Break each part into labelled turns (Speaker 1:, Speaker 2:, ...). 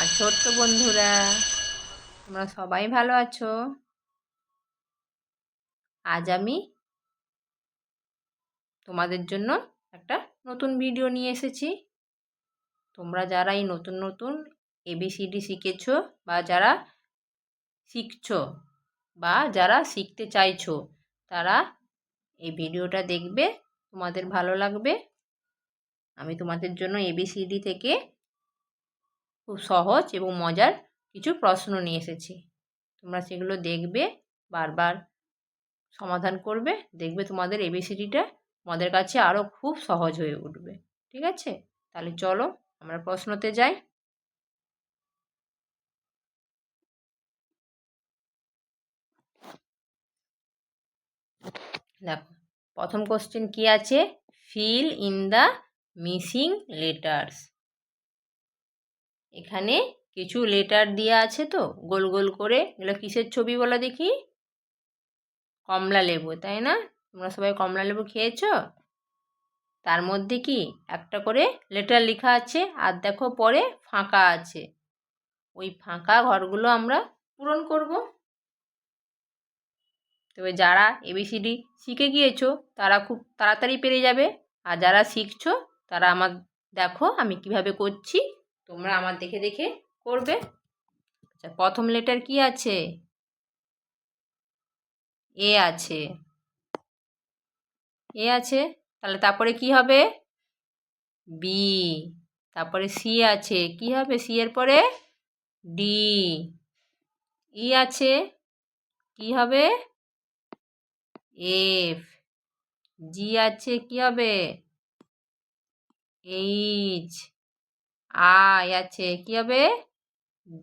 Speaker 1: আমার ছোট্ট বন্ধুরা, তোমরা সবাই ভালো আছো? আজ আমি তোমাদের জন্য একটা নতুন ভিডিও নিয়ে এসেছি। তোমরা যারা এই নতুন নতুন ABCD শিখেছো বা যারা শিখছো বা যারা শিখতে চাইছো, তারা এই ভিডিওটা দেখবে, তোমাদের ভালো লাগবে। আমি তোমাদের জন্য ABCD থেকে খুব সহজ এবং মজার কিছু প্রশ্ন নিয়ে এসেছি। তোমরা সেগুলো দেখবে, বারবার সমাধান করবে, দেখবে তোমাদের ABCDটা তোমাদের কাছে আরও খুব সহজ হয়ে উঠবে। ঠিক আছে? তাহলে চলো আমরা প্রশ্নতে যাই। দেখো, প্রথম কোশ্চেন কি আছে? Fill in the missing letters. এখানে কিছু লেটার দেওয়া আছে, তো গোল গোল করে। এগুলো কিসের ছবি বলো দেখি? কমলা লেবু, তাই না? তোমরা সবাই কমলা লেবু খেয়েছো? তার মধ্যে কি একটা করে লেটার লেখা আছে, আর দেখো পরে ফাঁকা আছে। ওই ফাঁকা ঘরগুলো আমরা পূরণ করব। তবে যারা ABCD শিখে গিয়েছো তারা খুব তাড়াতাড়ি পেরে যাবে, আর যারা শিখছো তারা আমার দেখো আমি কিভাবে করছি, তোমরা আমার দেখে দেখে করবে। আচ্ছা, প্রথম লেটার কি আছে? এ আছে। এ আছে, তাহলে তারপরে কি হবে? বি। তারপরে সি আছে, কি হবে সি এর পরে? ডি। ই আছে, কি হবে? এফ। জি আছে, কি হবে? এইচ। আই আছে, কি হবে?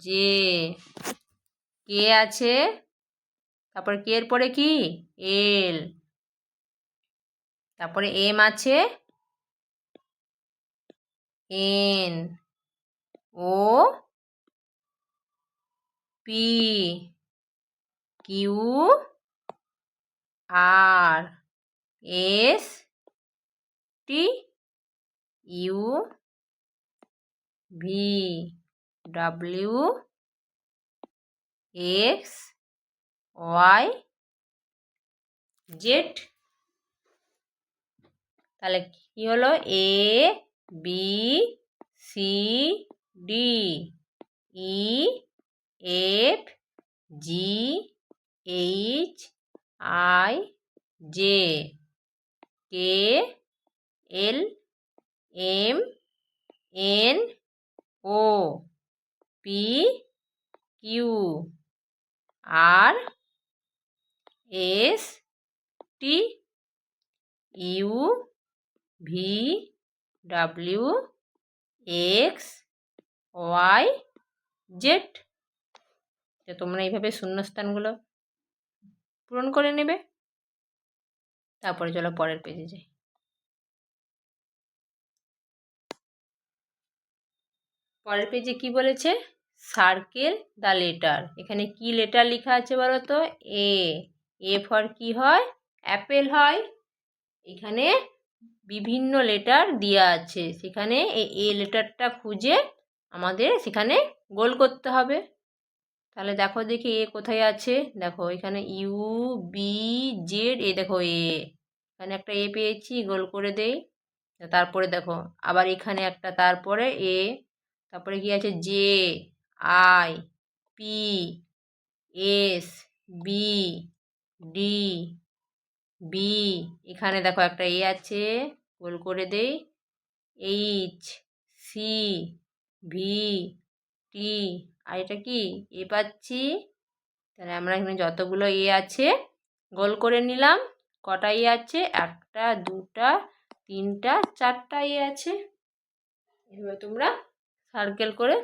Speaker 1: জে। কে আছে, তারপরে কে এর পরে কি? এল। তারপরে এম আছে, N. O P. Q R. S T U V W X Y Z. তাহলে কি হলো? A B C D E F G H I J K L M N O P Q R S T U V W X Y Z. তোমরা এইভাবে শূন্যস্থানগুলো পূরণ করে নেবে। তারপরে চলো পরের পেজে যাই। পরের পেজে কি বলেছে? Circle the letter. এখানে কি লেটার লেখা আছে বলো তো? এ। এ ফর কি হয়? অ্যাপেল হয়। এখানে বিভিন্ন লেটার দেওয়া আছে, সেখানে এই এ লেটারটা খুঁজে আমাদের সেখানে গোল করতে হবে। তাহলে দেখো দেখি এ কোথায় আছে। দেখো এখানে ইউ বি জেড, এ দেখো এ। এখানে একটা এ পেয়েছি, গোল করে দেই। তারপরে দেখো আবার এখানে একটা, তারপরে এ। তারপরে কি আছে? J I P S B D B. এখানে দেখো একটা এ আছে, গোল করে দেই। এইচ সি ভি টি, আর এটা কি? এ পাচ্ছি। তাহলে আমরা এখানে যতগুলো এ আছে গোল করে নিলাম। কটা এ আছে? একটা, দুটা, তিনটা, চারটা এ আছে। এভাবে তোমরা সার্কেল করে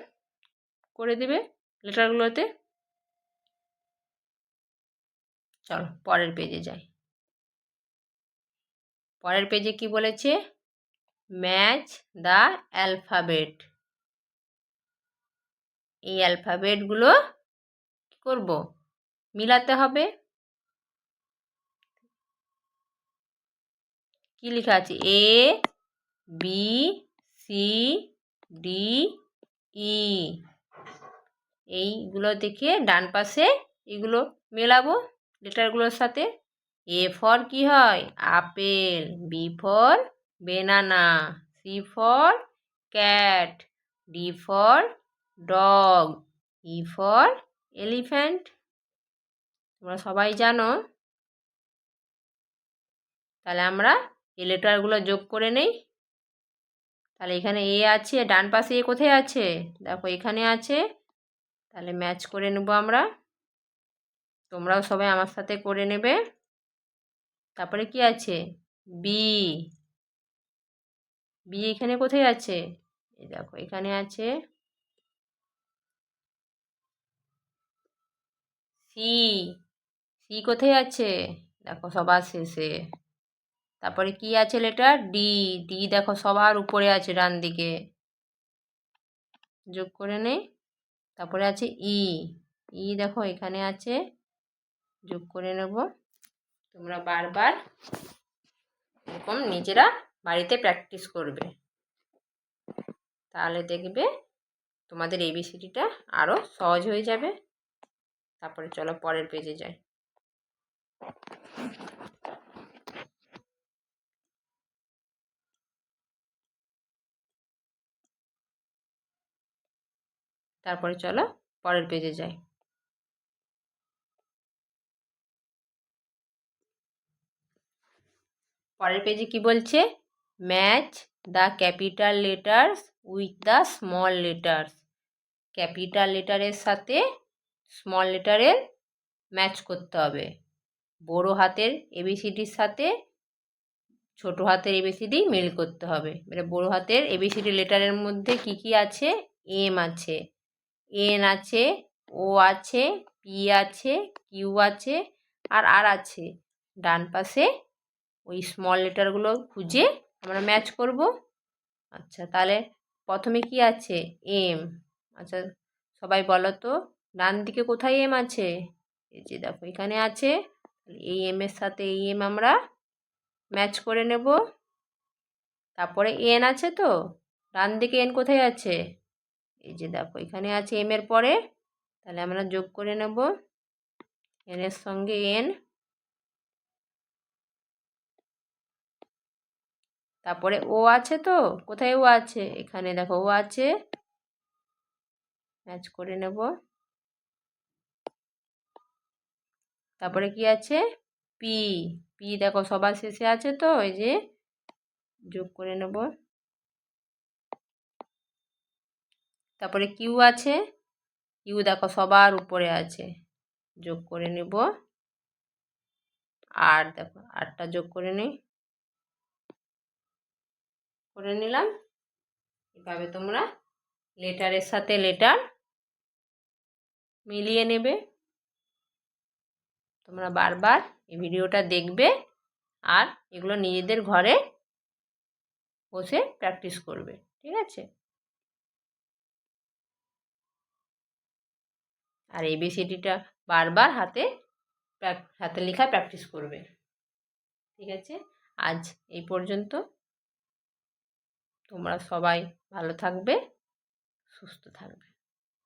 Speaker 1: করে দেবে লেটারগুলোতে। চলো পরের পেজে যাই। পরের পেজে কি বলেছে? Match the alphabet. এই অ্যালফাবেটগুলো কী করব? মিলাতে হবে। কি লেখা আছে? এ বি সি ডি ই। এইগুলো দেখে ডান পাশে এগুলো মেলাবো লেটারগুলোর সাথে। এ ফর কি হয়? Apple. B for banana. C for cat. D for dog. E for elephant. তোমরা সবাই জানো। তাহলে আমরা এই লেটারগুলো যোগ করে নেই। তাহলে এখানে এ আছে, ডান পাশে এ কোথায় আছে? দেখো এখানে আছে। তাহলে ম্যাচ করে নেব আমরা। তোমরাও সবাই আমার সাথে করে নেবে। তারপরে কি আছে? বি। বি এখানে কোথায় আছে? এই দেখো এখানে আছে। সি। সি কোথায় আছে? দেখো সবার শেষে। তারপরে কি আছে লেটার? ডি। ডি দেখো সবার উপরে আছে ডান দিকে। যোগ করে নেই। তারপরে আছে ই। ই দেখো এখানে আছে। যোগ করে নেব। তোমরা বারবার এরকম নিজেরা বাড়িতে প্র্যাকটিস করবে, তাহলে দেখবে তোমাদের এবিসিডিটা আরও সহজ হয়ে যাবে। তারপরে চলো পরের পেজে যাই। তারপরে চলো পরের পেজে যাই। পরের পেজে কি বলছে? Match the capital letters with the small letters. Capital লেটারের সাথে স্মল লেটারের ম্যাচ করতে হবে। বড় হাতের এবিসিডির সাথে ছোট হাতের এবিসিডি মিল করতে হবে। মানে বড় হাতের এবিসিডি লেটারের মধ্যে কি কি আছে? এম আছে, এন আছে, ও আছে, পি আছে, কিউ আছে, আর আছে। ডান পাশে ওই স্মল লেটারগুলো খুঁজে আমরা ম্যাচ করব। আচ্ছা, তাহলে প্রথমে কি আছে? এম। আচ্ছা সবাই বলো তো ডান দিকে কোথায় এম আছে? এই যে দেখো এখানে আছে। এই এম এর সাথে এই এম আমরা ম্যাচ করে নেব। তারপরে এন আছে তো, ডান দিকে এন কোথায় আছে? এই যে দেখো এখানে আছে এম এর পরে। তাহলে আমরা যোগ করে নেব এন এর সঙ্গে এন। তারপরে ও আছে তো, কোথায় ও আছে? এখানে দেখো ও আছে, ম্যাচ করে নেব। তারপরে কি আছে? পি। পি দেখো সবার শেষে আছে তো, এই যে যোগ করে নেব। তারপরে কিউ আছে। কিউ দেখো সবার উপরে আছে, যোগ করে নেব। আর দেখো আরটা যোগ করে নিই। করে নিলাম। এভাবে তোমরা লেটারের সাথে লেটার মিলিয়ে নেবে। তোমরা বারবার এই ভিডিওটা দেখবে আর এগুলো নিজেদের ঘরে বসে প্র্যাকটিস করবে, ঠিক আছে? আর এবিসিডিটা বারবার হাতে লেখা প্র্যাকটিস করবে, ঠিক আছে? আজ এই পর্যন্ত। তোমরা সবাই ভালো থাকবে, সুস্থ থাকবে।